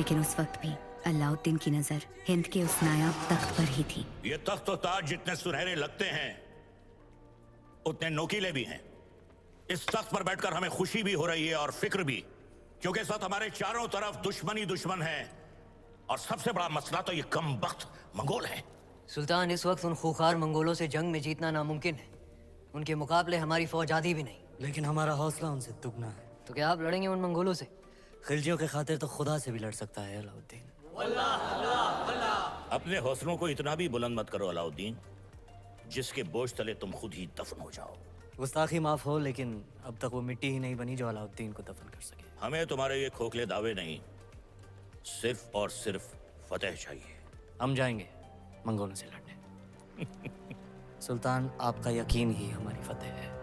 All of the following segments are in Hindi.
लेकिन उस वक्त भी अलाउद्दीन की नजर हिंद के उस नायाब तख्त पर ही थी। ये तख्त और ताज जितने सुनहरे लगते हैं उतने नोकीले भी हैं। इस तख्त पर बैठकर हमें खुशी भी हो रही है और फिक्र भी, क्योंकि इस वक्त हमारे चारों तरफ दुश्मन ही दुश्मन है और सबसे बड़ा मसला तो ये कम वक्त मंगोल है। सुल्तान, इस वक्त उन खूंखार मंगोलों से जंग में जीतना नामुमकिन है। उनके मुकाबले हमारी फौज आधी भी नहीं। लेकिन हमारा हौसला उनसे दुगना है। तो क्या आप लड़ेंगे उन मंगोलों से? खिलजियों के खातिर तो खुदा से भी लड़ सकता है अलाउद्दीन। अपने हौसलों को इतना भी बुलंद मत करो अलाउद्दीन, जिसके बोझ तले तुम खुद ही दफन हो जाओ। गुस्ताखी माफ हो, लेकिन अब तक वो मिट्टी ही नहीं बनी जो अलाउद्दीन को दफन कर सके। हमें तुम्हारे ये खोखले दावे नहीं, सिर्फ और सिर्फ फतेह चाहिए। हम जाएंगे मंगोलों से लड़ने। सुल्तान, आपका यकीन ही हमारी फतेह है।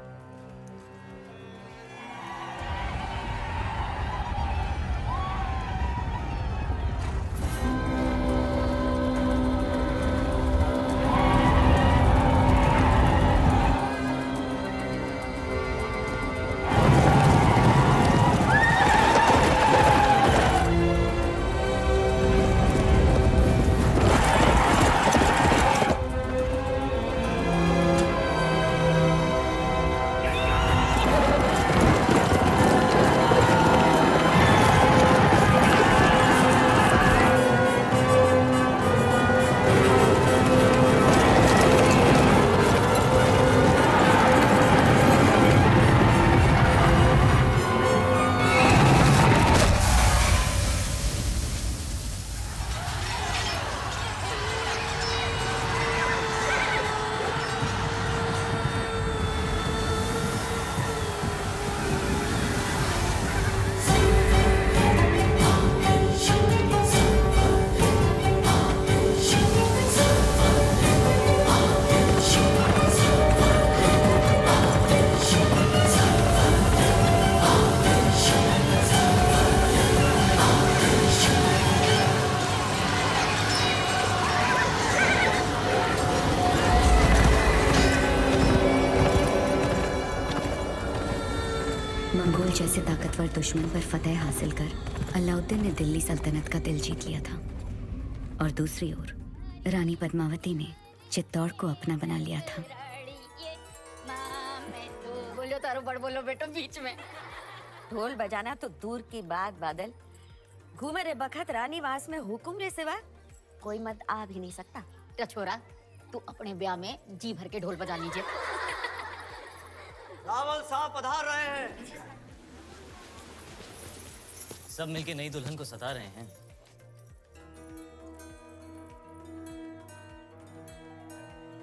मंगोल जैसे ताकतवर दुश्मन पर फतेह हासिल कर अलाउद्दीन ने दिल्ली सल्तनत का दिल जीत लिया था और दूसरी ओर रानी पद्मावती ने चित्तौड़ को अपना बना लिया था। बोलो तारो बड़ बोलो बेटो बीच में। ढोल बजाना तो दूर की बात बादल, घूमे रे बखत रानी वास में हुकुम रे सिवा कोई मत आ भी नहीं सकता। क्या छोरा, तू अपने ब्याह में जी भर के ढोल बजा लीजिए। रावल साहब पधार रहे हैं। सब मिलके नई दुल्हन को सता रहे हैं।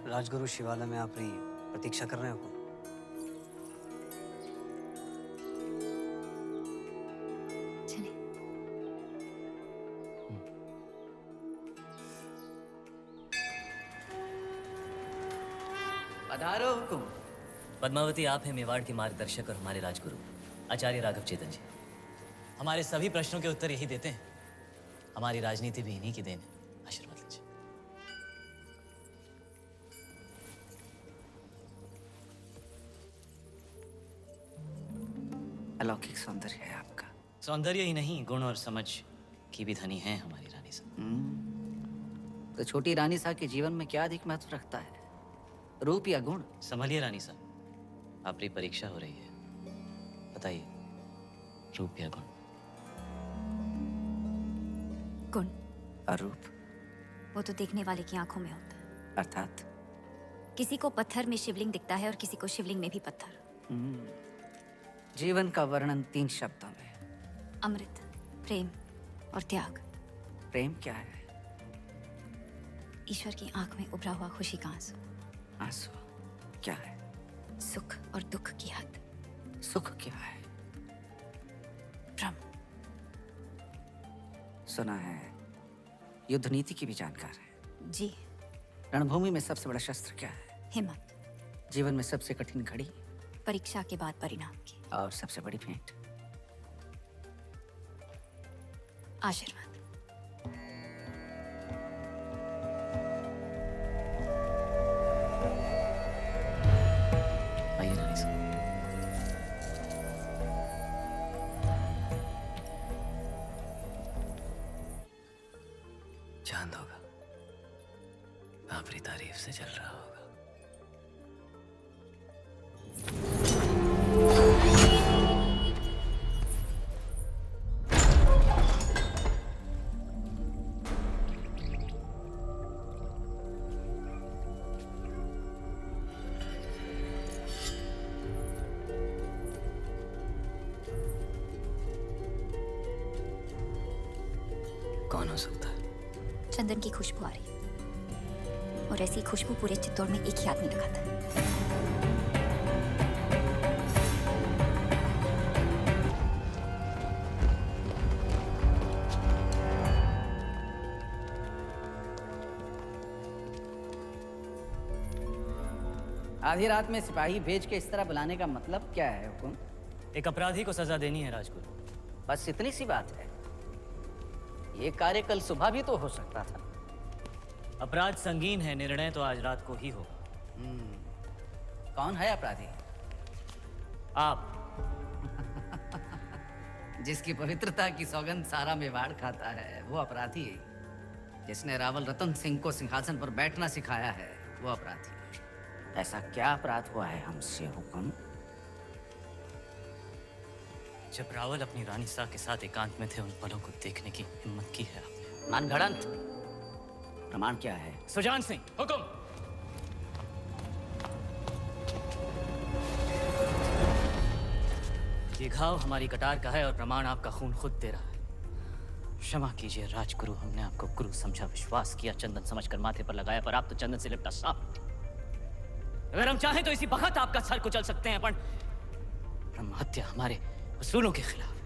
राजगुरु शिवालय में आपकी प्रतीक्षा कर रहे हो। चलिए। पधारो हुकुम। पद्मावती, आप हैं मेवाड़ के मार्गदर्शक और हमारे राजगुरु आचार्य राघव चेतन जी। हमारे सभी प्रश्नों के उत्तर यही देते हैं। हमारी राजनीति भी इन्हीं की देन है। आशीर्वाद लीजिए। अलौकिक सौंदर्य है आपका। सौंदर्य ही नहीं, गुण और समझ की भी धनी है हमारी रानी साहब। तो छोटी रानी साहब के जीवन में क्या अधिक महत्व रखता है, रूप या गुण? संभलिए रानी साहब, आपकी परीक्षा हो रही है। बताइए, रूप या गुण? गुण और रूप? वो तो देखने वाले की आंखों में होता है। अर्थात किसी को पत्थर में शिवलिंग दिखता है और किसी को शिवलिंग में भी पत्थर। जीवन का वर्णन 3 शब्दों में। अमृत, प्रेम और त्याग। प्रेम क्या है? ईश्वर की आंख में उभरा हुआ खुशी का आंसू। आंसू क्या है? सुख और दुख की हद। सुख क्या है? भ्रम। सुना है युद्ध नीति की भी जानकार है। जी। रणभूमि में सबसे बड़ा शस्त्र क्या है? हिम्मत। जीवन में सबसे कठिन घड़ी? परीक्षा के बाद परिणाम की। और सबसे बड़ी भेंट? आशीर्वाद। आइए रानी साहब। तकलीफ से चल रहा होगा। कौन हो सकता है? चंदन की खुशबू आ रही है और ऐसी खुशबू पूरे चित्तौड़ में एक ही आदमी लगाता है। आधी रात में सिपाही भेज के इस तरह बुलाने का मतलब क्या है हुकुम? एक अपराधी को सजा देनी है राजगुरु। बस इतनी सी बात है। ये कार्य कल सुबह भी तो हो सकता था। अपराध संगीन है, निर्णय तो आज रात को ही हो। कौन है अपराधी? आप। जिसकी पवित्रता की सौगंध सारा मेवाड़ खाता है वो अपराधी। जिसने रावल रतन सिंह को सिंहासन पर बैठना सिखाया है वो अपराधी। ऐसा क्या अपराध हुआ है हमसे हुकुम? जब रावल अपनी रानी सा के साथ एकांत में थे, उन पलों को देखने की हिम्मत की है आपने। मनगढ़ंत प्रमाण क्या है? सुजान सिंह, हुकुम। ये घाव हमारी कटार का है और प्रमाण आपका खून खुद दे रहा है। क्षमा कीजिए राजगुरु, हमने आपको गुरु समझा, विश्वास किया, चंदन समझकर माथे पर लगाया, पर आप तो चंदन से लिपटा सांप। अगर हम चाहें तो इसी बखत आपका सर कुचल सकते हैं, पर ब्रह्म हत्या हमारे उसूलों के खिलाफ।